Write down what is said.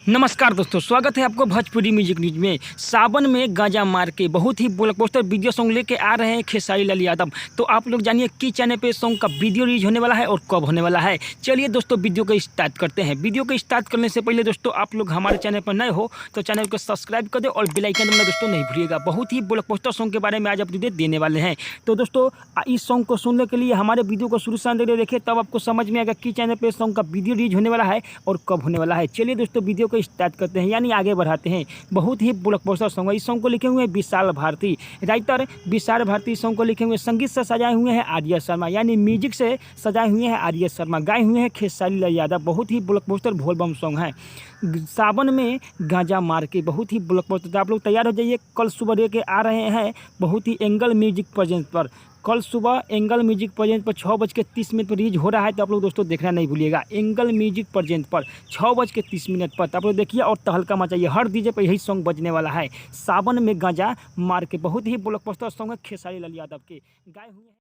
नमस्कार दोस्तों, स्वागत है आपको भोजपुरी म्यूजिक न्यूज में। सावन में गांजा मार के बहुत ही ब्लॉकबस्टर वीडियो सॉन्ग लेके आ रहे हैं खेसारी लाल यादव। तो आप लोग जानिए किस चैनल पे सॉन्ग का वीडियो रिलीज होने वाला है और कब होने वाला है। चलिए दोस्तों वीडियो को स्टार्ट करते हैं। वीडियो को स्टार्ट करने से पहले दोस्तों आप लोग हमारे चैनल पर नए हो तो चैनल को सब्सक्राइब कर दे और बेल आइकन दबाना दोस्तों नहीं भूलिएगा। बहुत ही ब्लॉकबस्टर सॉन्ग के बारे में आज अपडेट देने वाले हैं। तो दोस्तों इस सॉन्ग को सुनने के लिए हमारे वीडियो को शुरू से अंत तक देखिए, तब आपको समझ में आएगा किस चैनल पर सॉन्ग का वीडियो रिलीज होने वाला है और कब होने वाला है। चलिए दोस्तों वीडियो को स्टार्ट करते हैं, यानी आगे बढ़ाते हैं। बहुत ही ब्लॉकबस्टर सॉन्ग है। इस सॉन्ग को लिखे हुए हैं विशाल भारती, राइटर विशाल भारती। सॉन्ग को लिखे हुए संगीत से सजाए हुए हैं आर्य शर्मा, यानी म्यूजिक से सजाए हुए हैं आर्य शर्मा। गाए हुए हैं खेसारी लाल यादव। बहुत ही ब्लॉकबस्टर भोलबम सॉन्ग है। सावन में गांजा मार के बहुत ही ब्लॉकबस्टर। आप लोग तैयार हो जाइए, कल सुबह लेके आ रहे हैं बहुत ही एंगल म्यूजिक प्रेजेंस पर। कल सुबह एंगल म्यूजिक प्रेजेंट पर 6:30 पर रिलीज हो रहा है। तो आप लोग दोस्तों देखना नहीं भूलिएगा। एंगल म्यूजिक प्रेजेंट पर 6:30 पर। तो आप लोग देखिए और तहलका मचाइए। हर डीजे पर यही सॉन्ग बजने वाला है। सावन में गांजा मार के बहुत ही ब्लॉकबस्टर सॉन्ग है खेसारी लाल यादव के गाए हुए हैं।